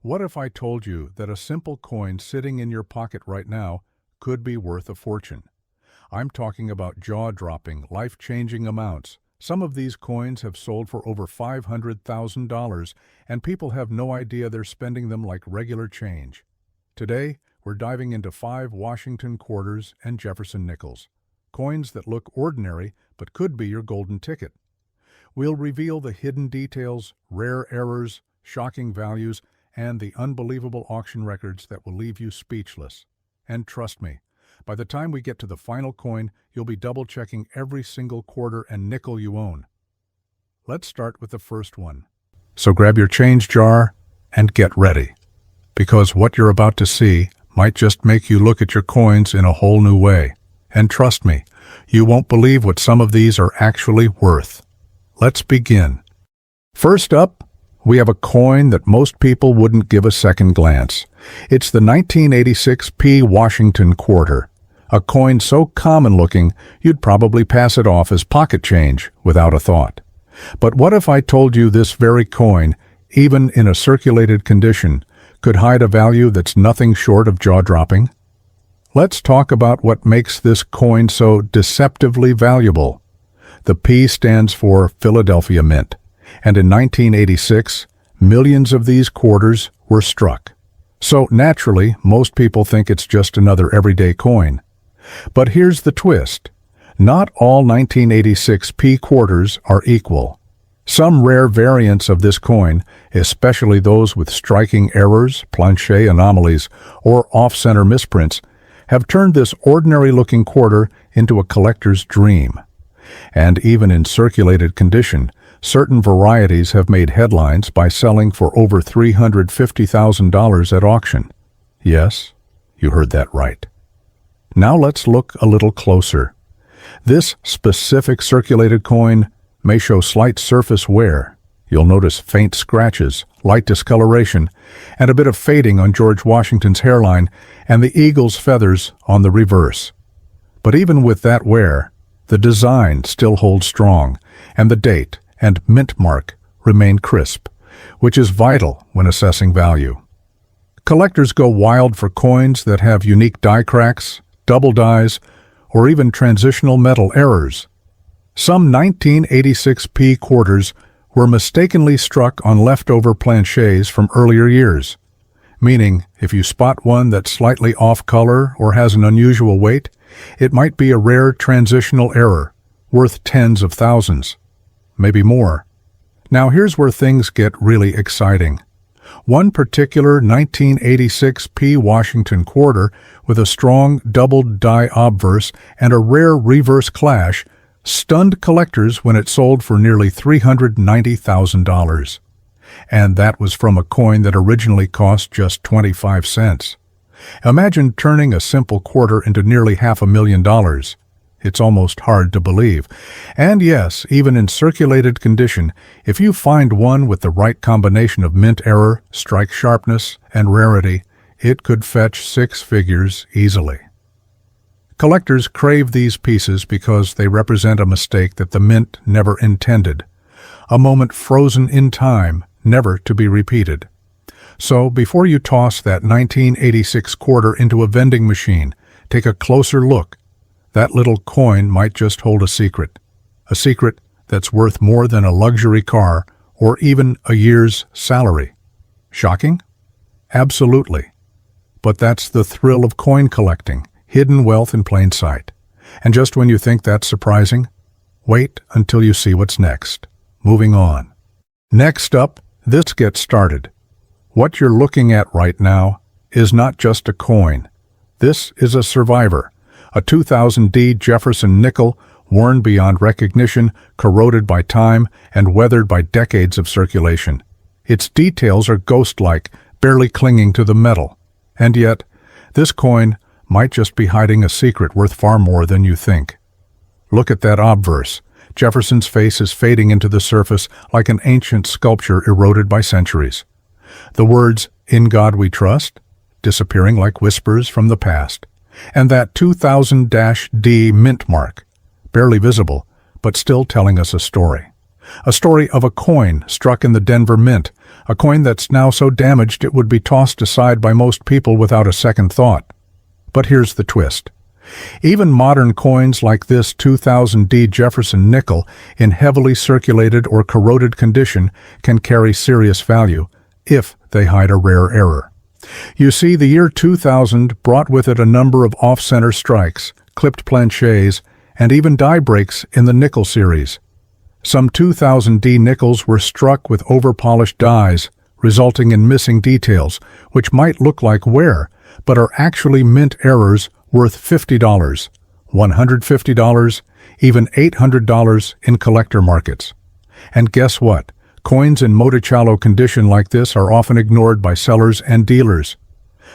What if I told you that a simple coin sitting in your pocket right now could be worth a fortune? I'm talking about jaw-dropping, life-changing amounts. Some of these coins have sold for over $500,000, and people have no idea they're spending them like regular change. Today, we're diving into 5 Washington quarters and Jefferson nickels, coins that look ordinary but could be your golden ticket. We'll reveal the hidden details, rare errors, shocking values, and the unbelievable auction records that will leave you speechless. And trust me, by the time we get to the final coin, you'll be double-checking every single quarter and nickel you own. Let's start with the first one. So grab your change jar and get ready, because what you're about to see might just make you look at your coins in a whole new way. And trust me, you won't believe what some of these are actually worth. Let's begin. First up, we have a coin that most people wouldn't give a second glance. It's the 1986 P Washington quarter, a coin so common-looking you'd probably pass it off as pocket change without a thought. But what if I told you this very coin, even in a circulated condition, could hide a value that's nothing short of jaw-dropping? Let's talk about what makes this coin so deceptively valuable. The P stands for Philadelphia Mint, and in 1986, millions of these quarters were struck. So naturally, most people think it's just another everyday coin. But here's the twist. Not all 1986 P quarters are equal. Some rare variants of this coin, especially those with striking errors, planchet anomalies, or off-center misprints, have turned this ordinary-looking quarter into a collector's dream. And even in circulated condition, certain varieties have made headlines by selling for over $350,000 at auction. Yes, you heard that right. Now let's look a little closer. This specific circulated coin may show slight surface wear. You'll notice faint scratches, light discoloration, and a bit of fading on George Washington's hairline and the eagle's feathers on the reverse. But even with that wear, the design still holds strong, and the date and mint mark remain crisp, which is vital when assessing value. Collectors go wild for coins that have unique die cracks, double dies, or even transitional metal errors. Some 1986 P quarters were mistakenly struck on leftover planchets from earlier years, meaning if you spot one that's slightly off color or has an unusual weight, it might be a rare transitional error, worth tens of thousands, maybe more. Now here's where things get really exciting. One particular 1986 P Washington quarter with a strong doubled die obverse and a rare reverse clash stunned collectors when it sold for nearly $390,000. And that was from a coin that originally cost just 25 cents. Imagine turning a simple quarter into nearly $500,000. It's almost hard to believe. And yes, even in circulated condition, if you find one with the right combination of mint error, strike sharpness, and rarity, it could fetch 6 figures easily. Collectors crave these pieces because they represent a mistake that the mint never intended, a moment frozen in time, never to be repeated. So before you toss that 1986 quarter into a vending machine, take a closer look. That little coin might just hold a secret that's worth more than a luxury car or even a year's salary. Shocking? Absolutely. But that's the thrill of coin collecting, hidden wealth in plain sight. And just when you think that's surprising, wait until you see what's next. Moving on. Next up, this gets started. What you're looking at right now is not just a coin. This is a survivor, a 2000D Jefferson Nickel, worn beyond recognition, corroded by time, and weathered by decades of circulation. Its details are ghost-like, barely clinging to the metal. And yet, this coin might just be hiding a secret worth far more than you think. Look at that obverse. Jefferson's face is fading into the surface like an ancient sculpture eroded by centuries. The words, "In God We Trust," disappearing like whispers from the past. And that 2000-D mint mark, barely visible, but still telling us a story. A story of a coin struck in the Denver Mint, a coin that's now so damaged it would be tossed aside by most people without a second thought. But here's the twist. Even modern coins like this 2000D Jefferson Nickel in heavily circulated or corroded condition can carry serious value if they hide a rare error. You see, the year 2000 brought with it a number of off-center strikes, clipped planchets, and even die breaks in the nickel series. Some 2000D nickels were struck with over-polished dies, resulting in missing details, which might look like wear, but are actually mint errors worth $50, $150, even $800 in collector markets. And guess what? Coins in Monticello condition like this are often ignored by sellers and dealers.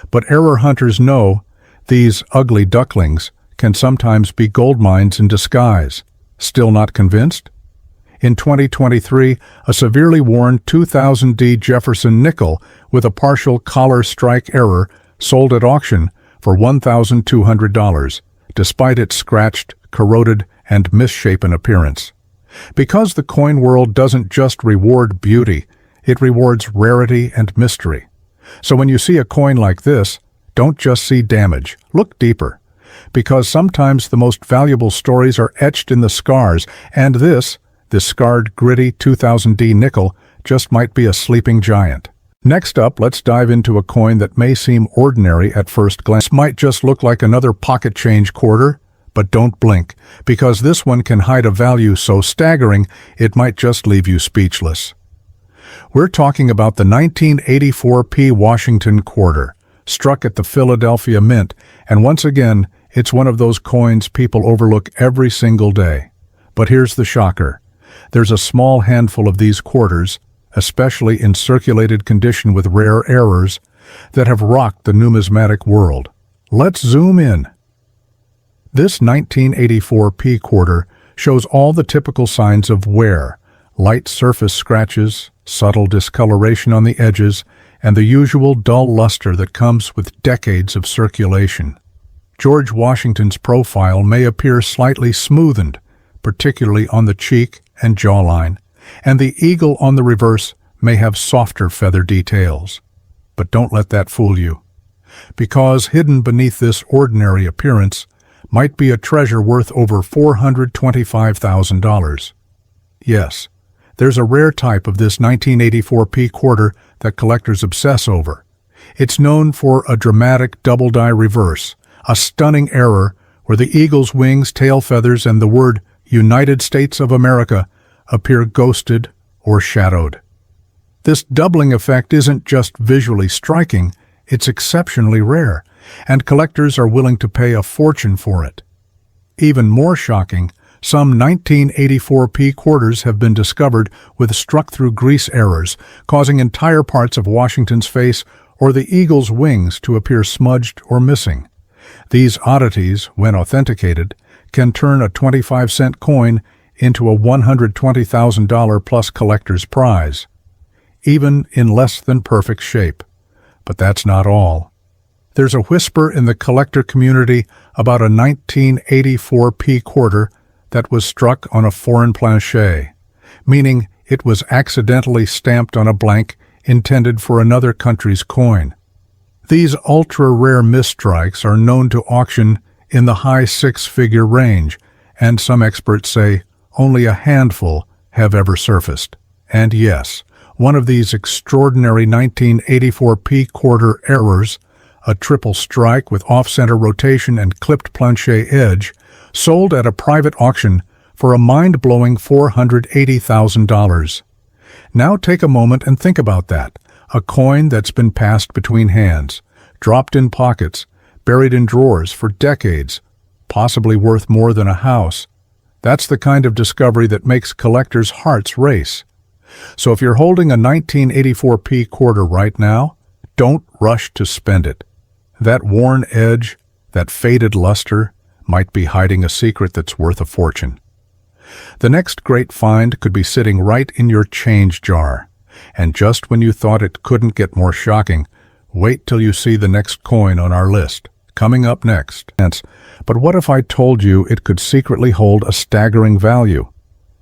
But error hunters know these ugly ducklings can sometimes be gold mines in disguise. Still not convinced? In 2023, a severely worn 2000D Jefferson Nickel with a partial collar strike error sold at auction for $1,200, despite its scratched, corroded, and misshapen appearance. Because the coin world doesn't just reward beauty, it rewards rarity and mystery. So when you see a coin like this, don't just see damage, look deeper. Because sometimes the most valuable stories are etched in the scars, and this scarred, gritty 2000D nickel just might be a sleeping giant. Next up, let's dive into a coin that may seem ordinary at first glance. Might just look like another pocket change quarter, but don't blink, because this one can hide a value so staggering it might just leave you speechless. We're talking about the 1984 Washington quarter, struck at the Philadelphia Mint, and once again, it's one of those coins people overlook every single day. But here's the shocker. There's a small handful of these quarters, especially in circulated condition with rare errors, that have rocked the numismatic world. Let's zoom in. This 1984 quarter shows all the typical signs of wear: light surface scratches, subtle discoloration on the edges, and the usual dull luster that comes with decades of circulation. George Washington's profile may appear slightly smoothened, particularly on the cheek and jawline, and the eagle on the reverse may have softer feather details. But don't let that fool you, because hidden beneath this ordinary appearance might be a treasure worth over $425,000. Yes, there's a rare type of this 1984 quarter that collectors obsess over. It's known for a dramatic double-die reverse, a stunning error where the eagle's wings, tail feathers, and the word United States of America appear ghosted or shadowed. This doubling effect isn't just visually striking, it's exceptionally rare, and collectors are willing to pay a fortune for it. Even more shocking, some 1984 quarters have been discovered with struck-through grease errors, causing entire parts of Washington's face or the eagle's wings to appear smudged or missing. These oddities, when authenticated, can turn a 25-cent coin into a $120,000 plus collector's prize, even in less than perfect shape. But that's not all. There's a whisper in the collector community about a 1984 quarter that was struck on a foreign planchet, meaning it was accidentally stamped on a blank intended for another country's coin. These ultra-rare misstrikes are known to auction in the high six-figure range, and some experts say only a handful have ever surfaced. And yes, one of these extraordinary 1984 quarter errors, a triple strike with off-center rotation and clipped planchet edge, sold at a private auction for a mind-blowing $480,000. Now take a moment and think about that. A coin that's been passed between hands, dropped in pockets, buried in drawers for decades, possibly worth more than a house. That's the kind of discovery that makes collectors' hearts race. So if you're holding a 1984 quarter right now, don't rush to spend it. That worn edge, that faded luster, might be hiding a secret that's worth a fortune. The next great find could be sitting right in your change jar. And just when you thought it couldn't get more shocking, wait till you see the next coin on our list. Coming up next. But what if I told you it could secretly hold a staggering value?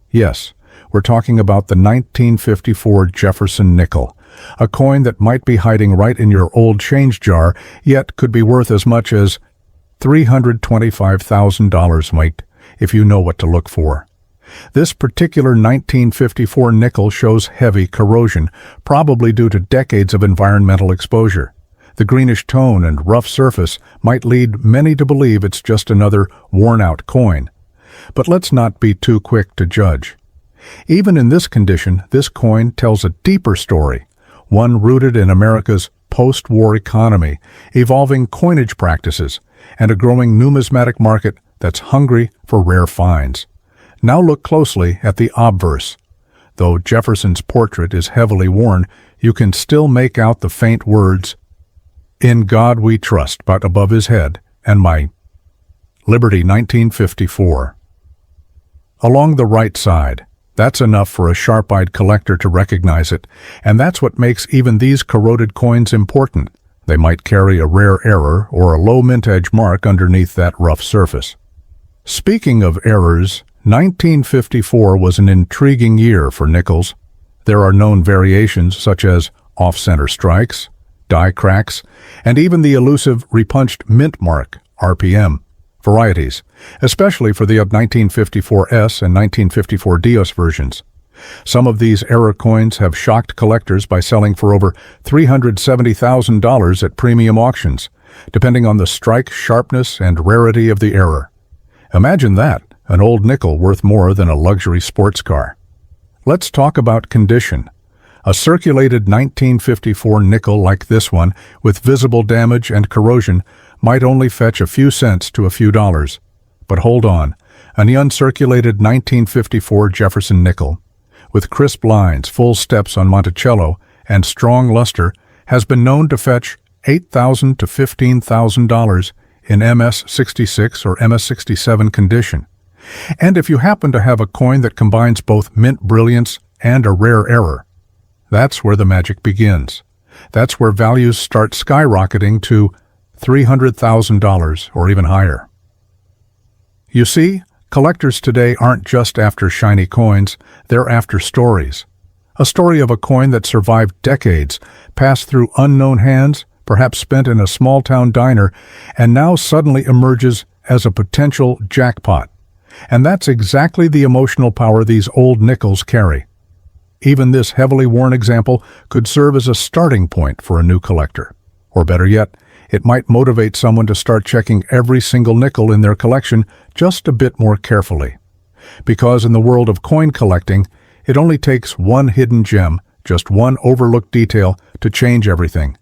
Yes, we're talking about the 1954 Jefferson Nickel, A coin that might be hiding right in your old change jar, yet could be worth as much as $325,000, mate, if you know what to look for. This particular 1954 nickel shows heavy corrosion, probably due to decades of environmental exposure. The greenish tone and rough surface might lead many to believe it's just another worn-out coin. But let's not be too quick to judge. Even in this condition, this coin tells a deeper story, one rooted in America's post-war economy, evolving coinage practices, and a growing numismatic market that's hungry for rare finds. Now look closely at the obverse. Though Jefferson's portrait is heavily worn, you can still make out the faint words, "In God we trust," but above his head, and my Liberty 1954. Along the right side, that's enough for a sharp-eyed collector to recognize it, and that's what makes even these corroded coins important. They might carry a rare error or a low mint-edge mark underneath that rough surface. Speaking of errors, 1954 was an intriguing year for nickels. There are known variations such as off-center strikes, die cracks, and even the elusive repunched mint mark, RPM, varieties, especially for the 1954S and 1954 Dios versions. Some of these error coins have shocked collectors by selling for over $370,000 at premium auctions, depending on the strike sharpness and rarity of the error. Imagine that, an old nickel worth more than a luxury sports car. Let's talk about condition. A circulated 1954 nickel like this one, with visible damage and corrosion, might only fetch a few cents to a few dollars. But hold on, an uncirculated 1954 Jefferson nickel, with crisp lines, full steps on Monticello, and strong luster, has been known to fetch $8,000 to $15,000 in MS66 or MS67 condition. And if you happen to have a coin that combines both mint brilliance and a rare error, that's where the magic begins. That's where values start skyrocketing to $300,000 or even higher. You see, collectors today aren't just after shiny coins, they're after stories. A story of a coin that survived decades, passed through unknown hands, perhaps spent in a small-town diner, and now suddenly emerges as a potential jackpot. And that's exactly the emotional power these old nickels carry. Even this heavily worn example could serve as a starting point for a new collector. Or better yet, it might motivate someone to start checking every single nickel in their collection just a bit more carefully. Because in the world of coin collecting, it only takes one hidden gem, just one overlooked detail, to change everything.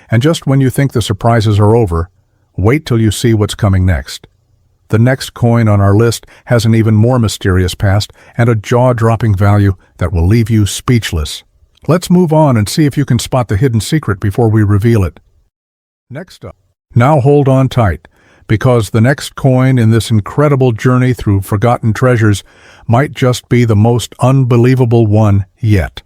And just when you think the surprises are over, wait till you see what's coming next. The next coin on our list has an even more mysterious past and a jaw-dropping value that will leave you speechless. Let's move on and see if you can spot the hidden secret before we reveal it. Next up. Now hold on tight, because the next coin in this incredible journey through forgotten treasures might just be the most unbelievable one yet.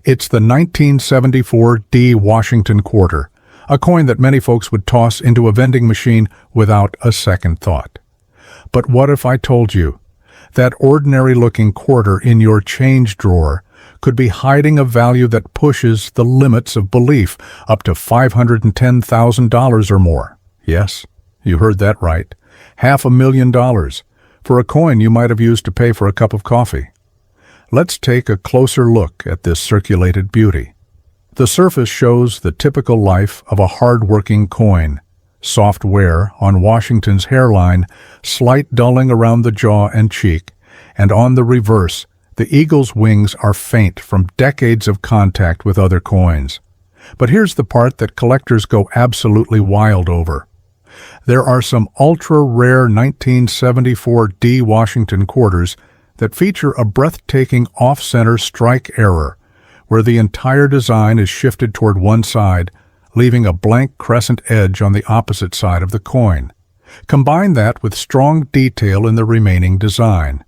It's the 1974 D Washington quarter, a coin that many folks would toss into a vending machine without a second thought. But what if I told you that ordinary-looking quarter in your change drawer could be hiding a value that pushes the limits of belief up to $510,000 or more? Yes, you heard that right. $500,000 for a coin you might have used to pay for a cup of coffee. Let's take a closer look at this circulated beauty. The surface shows the typical life of a hard-working coin. Soft wear on Washington's hairline, slight dulling around the jaw and cheek, and on the reverse, the eagle's wings are faint from decades of contact with other coins. But here's the part that collectors go absolutely wild over. There are some ultra-rare 1974 D Washington quarters that feature a breathtaking off-center strike error, where the entire design is shifted toward one side, leaving a blank crescent edge on the opposite side of the coin. Combine that with strong detail in the remaining design,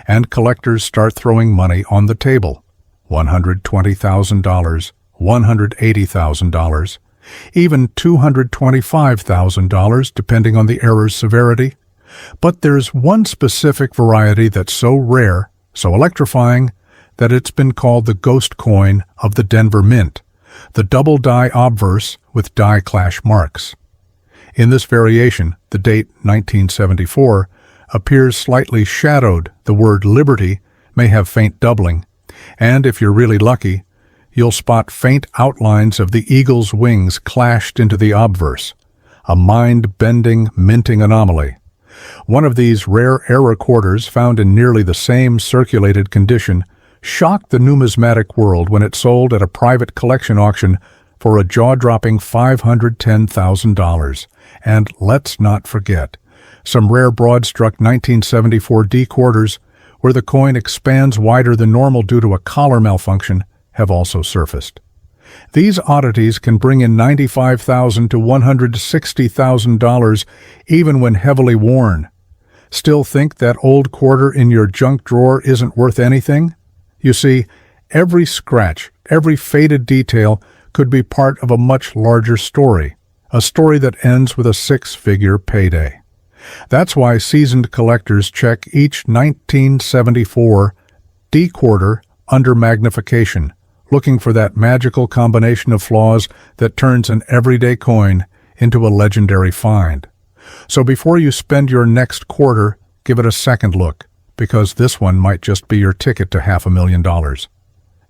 and collectors start throwing money on the table. $120,000, $180,000, even $225,000 depending on the error's severity. But there's one specific variety that's so rare, so electrifying, that it's been called the ghost coin of the Denver Mint, the double die obverse with die clash marks. In this variation, the date 1974 appears slightly shadowed. The word liberty may have faint doubling, and if you're really lucky, you'll spot faint outlines of the eagle's wings clashed into the obverse, a mind-bending minting anomaly. One of these rare error quarters found in nearly the same circulated condition shocked the numismatic world when it sold at a private collection auction for a jaw-dropping $510,000. And let's not forget, some rare broad-struck 1974 D quarters, where the coin expands wider than normal due to a collar malfunction, have also surfaced. These oddities can bring in $95,000 to $160,000 even when heavily worn. Still think that old quarter in your junk drawer isn't worth anything? You see, every scratch, every faded detail could be part of a much larger story, a story that ends with a six-figure payday. That's why seasoned collectors check each 1974 D quarter under magnification, looking for that magical combination of flaws that turns an everyday coin into a legendary find. So before you spend your next quarter, give it a second look, because this one might just be your ticket to $500,000.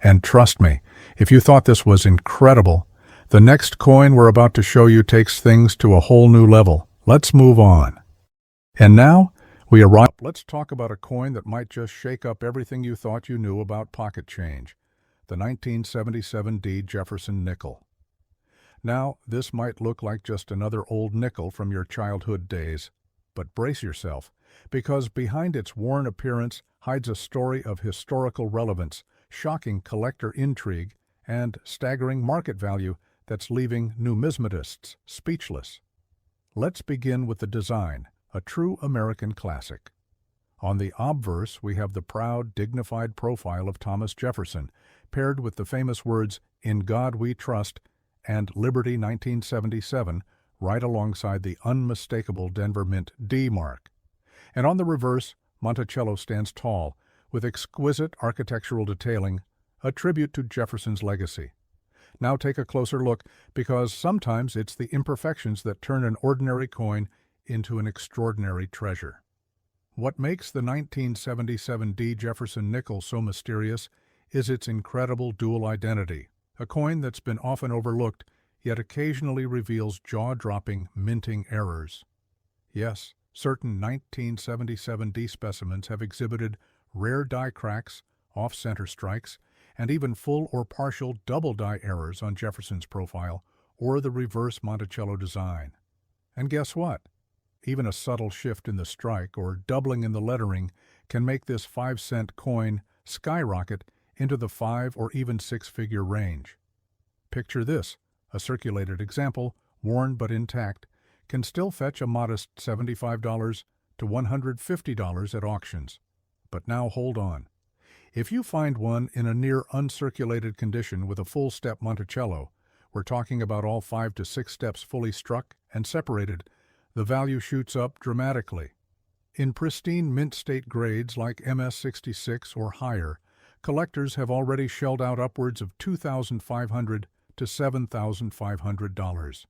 And trust me, if you thought this was incredible, the next coin we're about to show you takes things to a whole new level. Let's move on. And now, we arrive. Let's talk about a coin that might just shake up everything you thought you knew about pocket change, the 1977 D Jefferson Nickel. Now, this might look like just another old nickel from your childhood days, but brace yourself, because behind its worn appearance hides a story of historical relevance, shocking collector intrigue, and staggering market value that's leaving numismatists speechless. Let's begin with the design, a true American classic. On the obverse, we have the proud, dignified profile of Thomas Jefferson, paired with the famous words, "In God We Trust," and "Liberty 1977," right alongside the unmistakable Denver Mint D mark. And on the reverse, Monticello stands tall, with exquisite architectural detailing, a tribute to Jefferson's legacy. Now take a closer look, because sometimes it's the imperfections that turn an ordinary coin into an extraordinary treasure. What makes the 1977 D Jefferson Nickel so mysterious is its incredible dual identity, a coin that's been often overlooked, yet occasionally reveals jaw-dropping minting errors. Yes, certain 1977 D specimens have exhibited rare die cracks, off-center strikes, and even full or partial double die errors on Jefferson's profile or the reverse Monticello design. And guess what? Even a subtle shift in the strike or doubling in the lettering can make this 5-cent coin skyrocket into the 5 or even 6-figure range. Picture this, a circulated example, worn but intact, can still fetch a modest $75 to $150 at auctions. But now hold on. If you find one in a near uncirculated condition with a full step Monticello, we're talking about all 5 to 6 steps fully struck and separated, the value shoots up dramatically. In pristine mint state grades like MS66 or higher, collectors have already shelled out upwards of $2,500 to $7,500.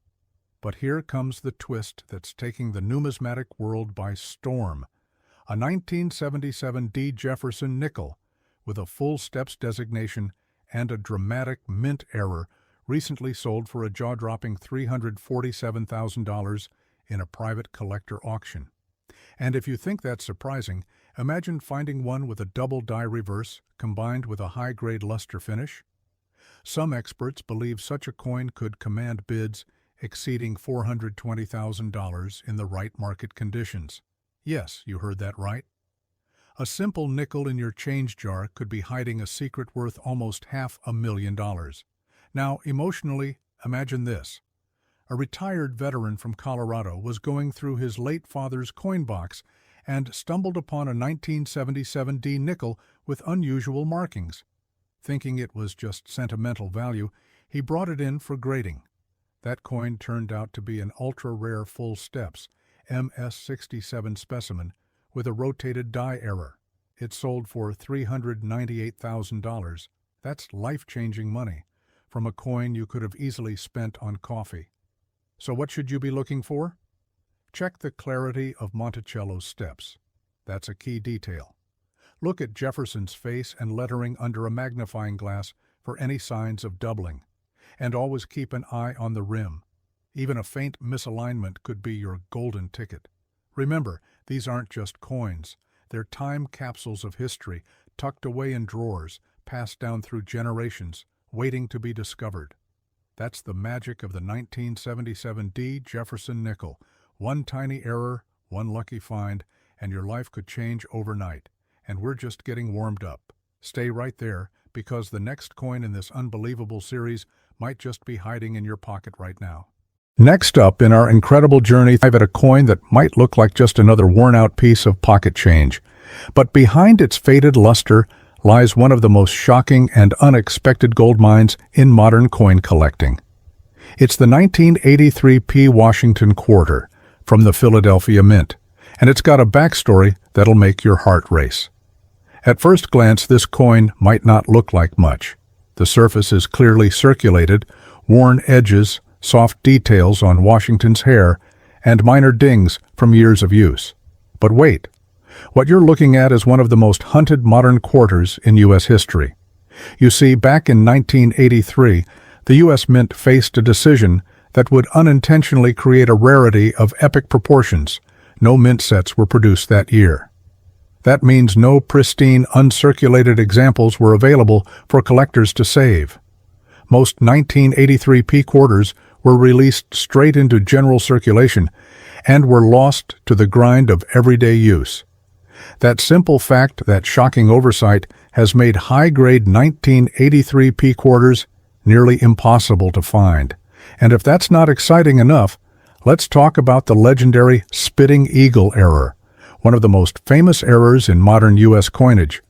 But here comes the twist that's taking the numismatic world by storm. A 1977 D Jefferson Nickel, with a full steps designation and a dramatic mint error, recently sold for a jaw-dropping $347,000 in a private collector auction. And if you think that's surprising, imagine finding one with a double die reverse combined with a high-grade luster finish. Some experts believe such a coin could command bids exceeding $420,000 in the right market conditions. Yes, you heard that right. A simple nickel in your change jar could be hiding a secret worth almost $500,000. Now, emotionally, imagine this. A retired veteran from Colorado was going through his late father's coin box and stumbled upon a 1977 D nickel with unusual markings. Thinking it was just sentimental value, he brought it in for grading. That coin turned out to be an ultra-rare full steps, MS67 specimen, with a rotated die error. It sold for $398,000. That's life-changing money from a coin you could have easily spent on coffee. So what should you be looking for? Check the clarity of Monticello's steps. That's a key detail. Look at Jefferson's face and lettering under a magnifying glass for any signs of doubling. And always keep an eye on the rim. Even a faint misalignment could be your golden ticket. Remember, these aren't just coins. They're time capsules of history, tucked away in drawers, passed down through generations, waiting to be discovered. That's the magic of the 1977 D Jefferson Nickel. One tiny error, one lucky find, and your life could change overnight. And we're just getting warmed up. Stay right there, because the next coin in this unbelievable series might just be hiding in your pocket right now. Next up in our incredible journey, dive at a coin that might look like just another worn-out piece of pocket change. But behind its faded luster lies one of the most shocking and unexpected gold mines in modern coin collecting. It's the 1983 P. Washington quarter from the Philadelphia Mint, and it's got a backstory that'll make your heart race. At first glance, this coin might not look like much. The surface is clearly circulated, worn edges, soft details on Washington's hair, and minor dings from years of use. But wait, what you're looking at is one of the most hunted modern quarters in U.S. history. You see, back in 1983, the U.S. Mint faced a decision that would unintentionally create a rarity of epic proportions. No mint sets were produced that year. That means no pristine, uncirculated examples were available for collectors to save. Most 1983 P quarters were released straight into general circulation and were lost to the grind of everyday use. That simple fact, that shocking oversight, has made high-grade 1983 P quarters nearly impossible to find. And if that's not exciting enough, let's talk about the legendary Spitting Eagle error, one of the most famous errors in modern U.S. coinage.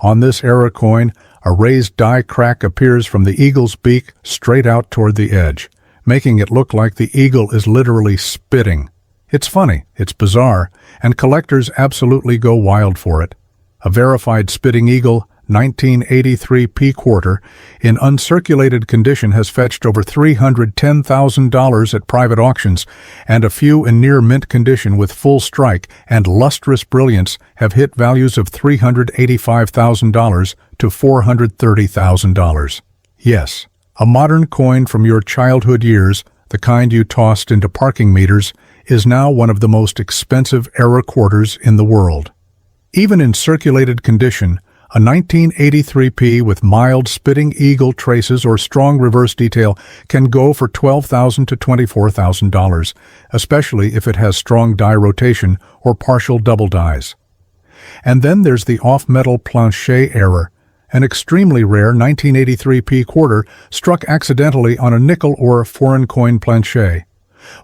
On this error coin, a raised die crack appears from the eagle's beak straight out toward the edge, making it look like the eagle is literally spitting. It's funny, it's bizarre, and collectors absolutely go wild for it. A verified Spitting Eagle 1983 P quarter in uncirculated condition has fetched over $310,000 at private auctions, and a few in near mint condition with full strike and lustrous brilliance have hit values of $385,000 to $430,000. Yes, a modern coin from your childhood years, the kind you tossed into parking meters, is now one of the most expensive error quarters in the world. Even in circulated condition, a 1983 P with mild Spitting Eagle traces or strong reverse detail can go for $12,000 to $24,000, especially if it has strong die rotation or partial double dies. And then there's the off-metal planchet error, an extremely rare 1983 P quarter struck accidentally on a nickel or foreign coin planchet.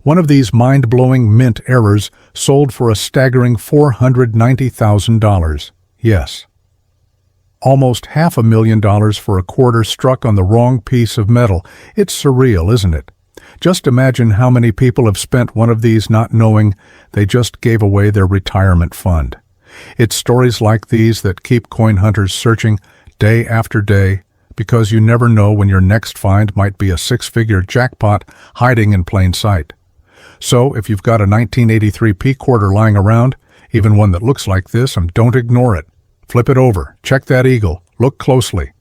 One of these mind-blowing mint errors sold for a staggering $490,000. Yes. Almost $500,000 for a quarter struck on the wrong piece of metal. It's surreal, isn't it? Just imagine how many people have spent one of these not knowing they just gave away their retirement fund. It's stories like these that keep coin hunters searching day after day, because you never know when your next find might be a six-figure jackpot hiding in plain sight. So if you've got a 1983 P quarter lying around, even one that looks like this, don't ignore it. Flip it over, check that eagle, look closely.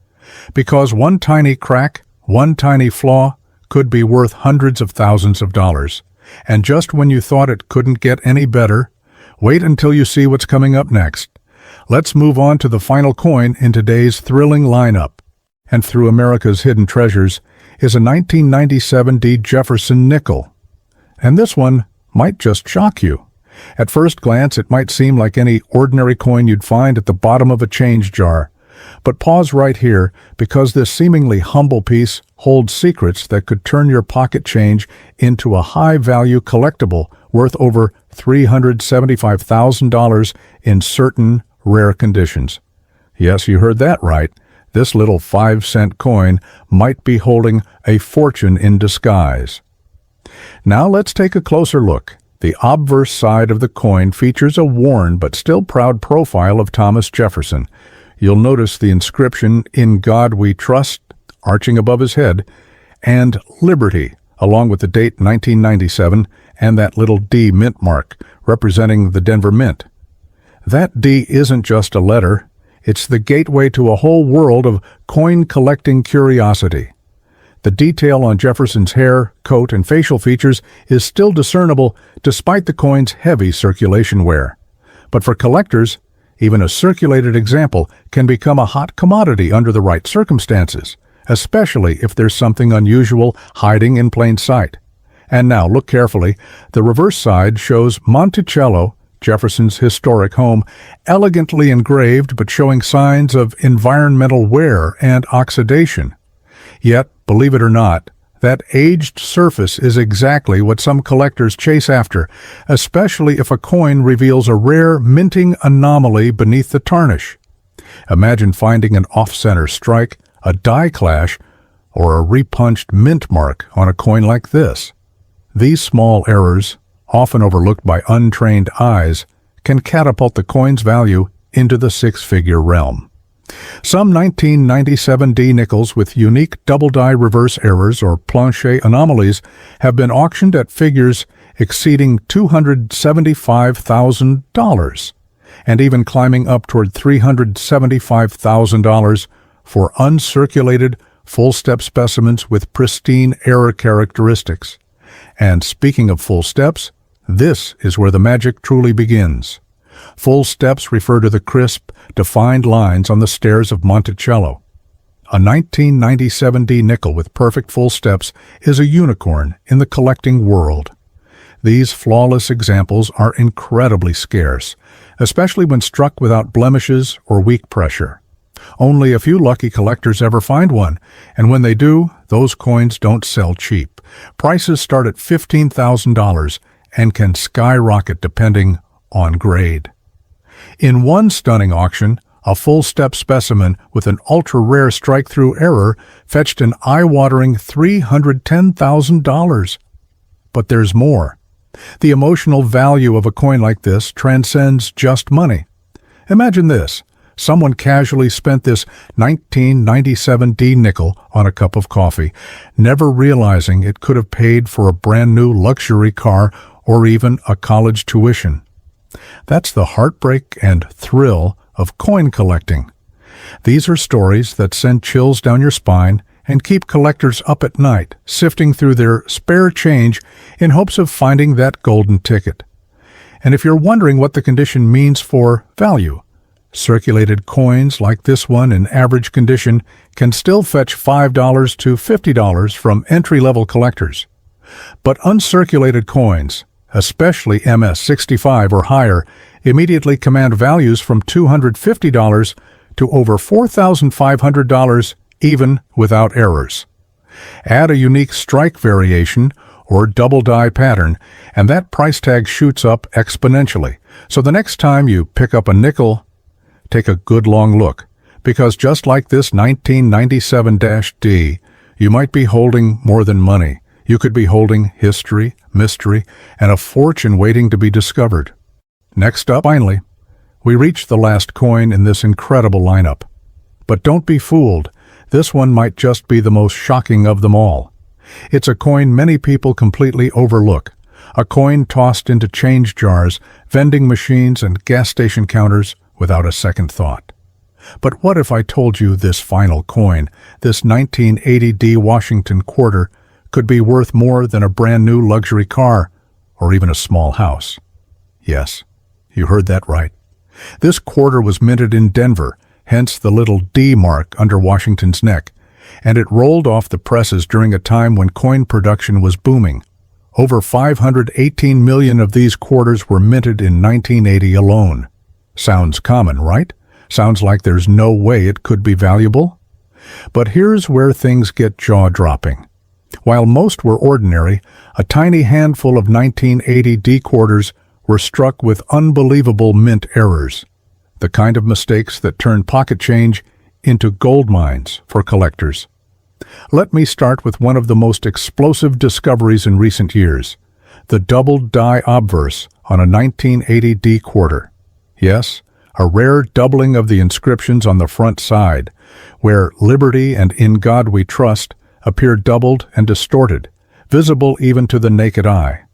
Because one tiny crack, one tiny flaw, could be worth hundreds of thousands of dollars. And just when you thought it couldn't get any better, wait until you see what's coming up next. Let's move on to the final coin in today's thrilling lineup. And through America's hidden treasures is a 1997 D Jefferson Nickel. And this one might just shock you. At first glance, it might seem like any ordinary coin you'd find at the bottom of a change jar. But pause right here, because this seemingly humble piece holds secrets that could turn your pocket change into a high-value collectible worth over $375,000 in certain rare conditions. Yes, you heard that right. This little 5-cent coin might be holding a fortune in disguise. Now let's take a closer look. The obverse side of the coin features a worn but still proud profile of Thomas Jefferson. You'll notice the inscription, "In God We Trust," arching above his head, and Liberty, along with the date 1997 and that little D mint mark representing the Denver Mint. That D isn't just a letter, it's the gateway to a whole world of coin-collecting curiosity. The detail on Jefferson's hair, coat, and facial features is still discernible despite the coin's heavy circulation wear. But for collectors, even a circulated example can become a hot commodity under the right circumstances, especially if there's something unusual hiding in plain sight. And now, look carefully. The reverse side shows Monticello, Jefferson's historic home, elegantly engraved but showing signs of environmental wear and oxidation. Yet, believe it or not, that aged surface is exactly what some collectors chase after, especially if a coin reveals a rare minting anomaly beneath the tarnish. Imagine finding an off-center strike, a die clash, or a repunched mint mark on a coin like this. These small errors, often overlooked by untrained eyes, can catapult the coin's value into the six-figure realm. Some 1997 D nickels with unique double-die reverse errors or planche anomalies have been auctioned at figures exceeding $275,000 and even climbing up toward $375,000 for uncirculated, full-step specimens with pristine error characteristics. And speaking of full steps, this is where the magic truly begins. Full steps refer to the crisp, defined lines on the stairs of Monticello. A 1997 D nickel with perfect full steps is a unicorn in the collecting world. These flawless examples are incredibly scarce, especially when struck without blemishes or weak pressure. Only a few lucky collectors ever find one, and when they do, those coins don't sell cheap. Prices start at $15,000 and can skyrocket depending on grade. In one stunning auction, a full-step specimen with an ultra-rare strike-through error fetched an eye-watering $310,000. But there's more. The emotional value of a coin like this transcends just money. Imagine this. Someone casually spent this 1997 D nickel on a cup of coffee, never realizing it could have paid for a brand-new luxury car or even a college tuition. That's the heartbreak and thrill of coin collecting. These are stories that send chills down your spine and keep collectors up at night, sifting through their spare change in hopes of finding that golden ticket. And if you're wondering what the condition means for value, circulated coins like this one in average condition can still fetch $5 to $50 from entry-level collectors. But uncirculated coins, especially MS-65 or higher, immediately command values from $250 to over $4,500 even without errors. Add a unique strike variation or double die pattern, and that price tag shoots up exponentially. So the next time you pick up a nickel, take a good long look, because just like this 1997-D, you might be holding more than money. You could be holding history, mystery, and a fortune waiting to be discovered. Next up, finally, we reach the last coin in this incredible lineup. But don't be fooled. This one might just be the most shocking of them all. It's a coin many people completely overlook. A coin tossed into change jars, vending machines, and gas station counters without a second thought. But what if I told you this final coin, this 1980 D Washington quarter, could be worth more than a brand new luxury car or even a small house? Yes, you heard that right. This quarter was minted in Denver, hence the little D mark under Washington's neck, and it rolled off the presses during a time when coin production was booming. Over 518 million of these quarters were minted in 1980 alone. Sounds common, right? Sounds like there's no way it could be valuable? But here's where things get jaw-dropping. While most were ordinary, a tiny handful of 1980 D quarters were struck with unbelievable mint errors, the kind of mistakes that turn pocket change into gold mines for collectors. Let me start with one of the most explosive discoveries in recent years, the double die obverse on a 1980 D quarter. Yes, a rare doubling of the inscriptions on the front side, where liberty and in God we trust appear doubled and distorted, visible even to the naked eye.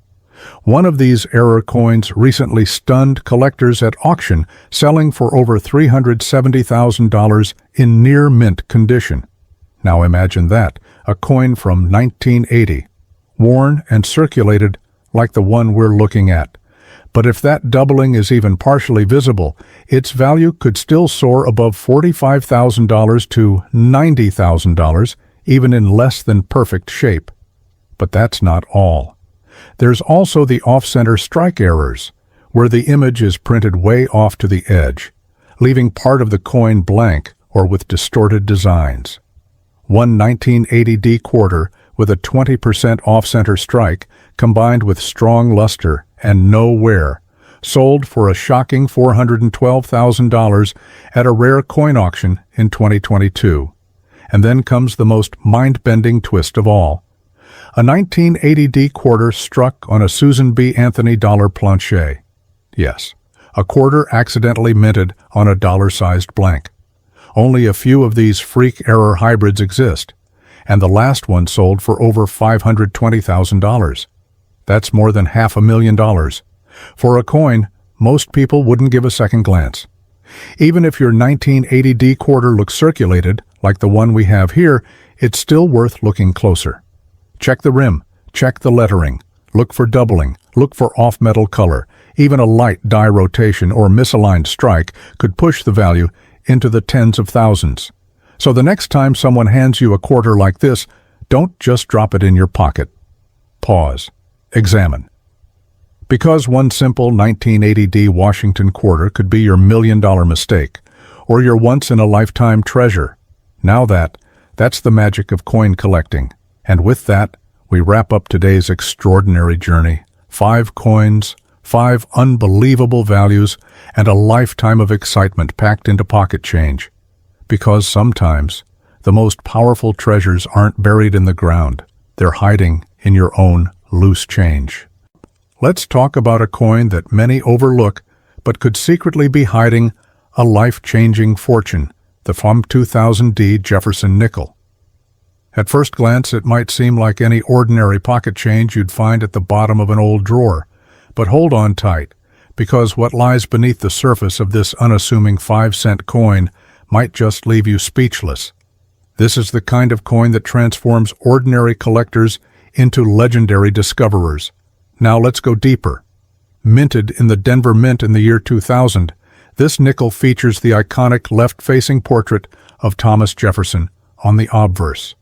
One of these error coins recently stunned collectors at auction, selling for over $370,000 in near-mint condition. Now imagine that, a coin from 1980, worn and circulated like the one we're looking at. But if that doubling is even partially visible, its value could still soar above $45,000 to $90,000, even in less than perfect shape. But that's not all. There's also the off-center strike errors, where the image is printed way off to the edge, leaving part of the coin blank or with distorted designs. One 1980D quarter with a 20% off-center strike, combined with strong luster and no wear, sold for a shocking $412,000 at a rare coin auction in 2022. And then comes the most mind-bending twist of all. A 1980D quarter struck on a Susan B. Anthony dollar planche. Yes, a quarter accidentally minted on a dollar-sized blank. Only a few of these freak error hybrids exist, and the last one sold for over $520,000. That's more than $500,000. For a coin, most people wouldn't give a second glance. Even if your 1980D quarter looks circulated, like the one we have here, it's still worth looking closer. Check the rim, check the lettering, look for doubling, look for off-metal color. Even a light die rotation or misaligned strike could push the value into the tens of thousands. So the next time someone hands you a quarter like this, don't just drop it in your pocket. Pause. Examine. Because one simple 1980D Washington quarter could be your $1,000,000 mistake, or your once-in-a-lifetime treasure. Now that's the magic of coin collecting. And with that, we wrap up today's extraordinary journey. 5 coins, 5 unbelievable values, and a lifetime of excitement packed into pocket change. Because sometimes, the most powerful treasures aren't buried in the ground. They're hiding in your own loose change. Let's talk about a coin that many overlook, but could secretly be hiding a life-changing fortune, the FOM 2000D Jefferson Nickel. At first glance, it might seem like any ordinary pocket change you'd find at the bottom of an old drawer. But hold on tight, because what lies beneath the surface of this unassuming 5-cent coin might just leave you speechless. This is the kind of coin that transforms ordinary collectors into legendary discoverers. Now let's go deeper. Minted in the Denver Mint in the year 2000, this nickel features the iconic left-facing portrait of Thomas Jefferson on the obverse.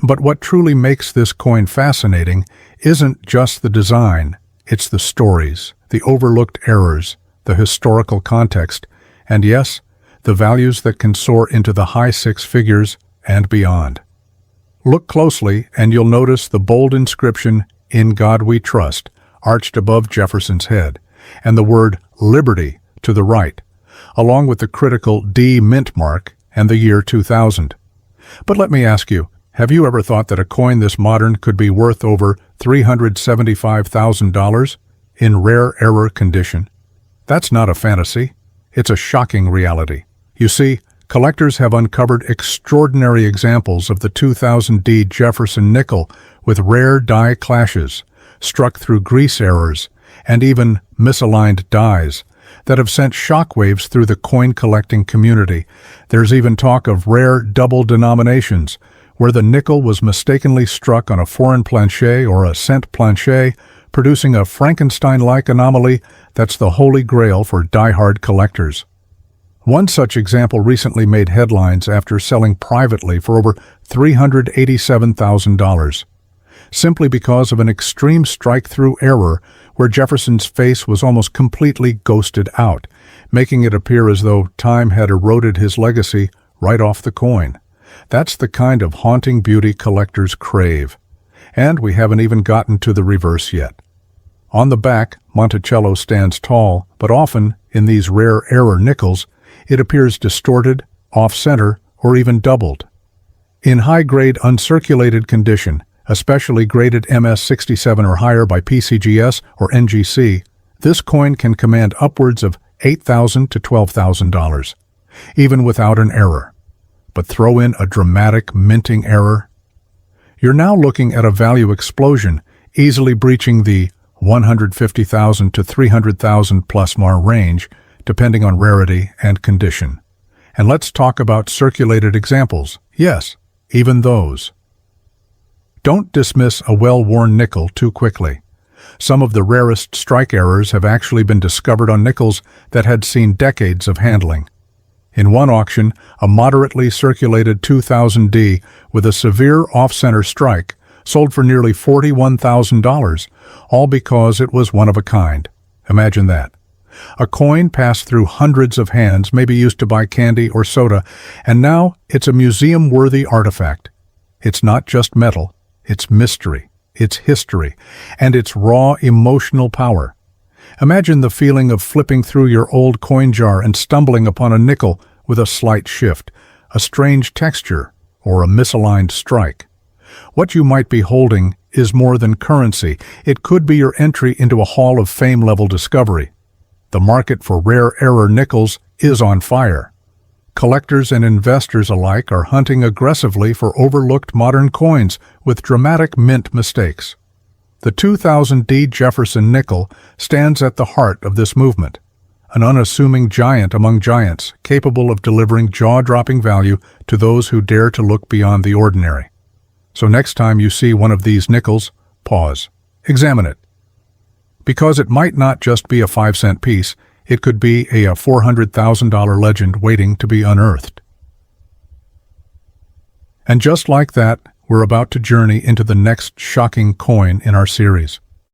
But what truly makes this coin fascinating isn't just the design, it's the stories, the overlooked errors, the historical context, and yes, the values that can soar into the high 6 figures and beyond. Look closely and you'll notice the bold inscription, "In God We Trust," arched above Jefferson's head, and the word "Liberty" to the right, along with the critical D mint mark and the year 2000. But let me ask you, have you ever thought that a coin this modern could be worth over $375,000 in rare error condition? That's not a fantasy. It's a shocking reality. You see, collectors have uncovered extraordinary examples of the 2000D Jefferson Nickel with rare die clashes, struck through grease errors, and even misaligned dies that have sent shockwaves through the coin-collecting community. There's even talk of rare double denominations, where the nickel was mistakenly struck on a foreign planche or a cent planche, producing a Frankenstein-like anomaly that's the holy grail for die-hard collectors. One such example recently made headlines after selling privately for over $387,000, simply because of an extreme strike-through error where Jefferson's face was almost completely ghosted out, making it appear as though time had eroded his legacy right off the coin. That's the kind of haunting beauty collectors crave. And we haven't even gotten to the reverse yet. On the back, Monticello stands tall, but often, in these rare error nickels, it appears distorted, off-center, or even doubled. In high-grade uncirculated condition, especially graded MS67 or higher by PCGS or NGC, this coin can command upwards of $8,000 to $12,000, even without an error. but throw in a dramatic minting error. You're now looking at a value explosion, easily breaching the 150,000 to 300,000 plus mar range, depending on rarity and condition. And let's talk about circulated examples. Yes, even those. Don't dismiss a well-worn nickel too quickly. Some of the rarest strike errors have actually been discovered on nickels that had seen decades of handling. In one auction, a moderately circulated 2000D with a severe off-center strike sold for nearly $41,000, all because it was one of a kind. Imagine that. A coin passed through hundreds of hands, maybe used to buy candy or soda, and now it's a museum-worthy artifact. It's not just metal, it's mystery, it's history, and it's raw emotional power. Imagine the feeling of flipping through your old coin jar and stumbling upon a nickel with a slight shift, a strange texture, or a misaligned strike. What you might be holding is more than currency. It could be your entry into a Hall of Fame-level discovery. The market for rare error nickels is on fire. Collectors and investors alike are hunting aggressively for overlooked modern coins with dramatic mint mistakes. The 2000D Jefferson Nickel stands at the heart of this movement, an unassuming giant among giants capable of delivering jaw-dropping value to those who dare to look beyond the ordinary. So next time you see one of these nickels, pause, examine it. Because it might not just be a 5-cent piece, it could be a $400,000 legend waiting to be unearthed. And just like that, we're about to journey into the next shocking coin in our series.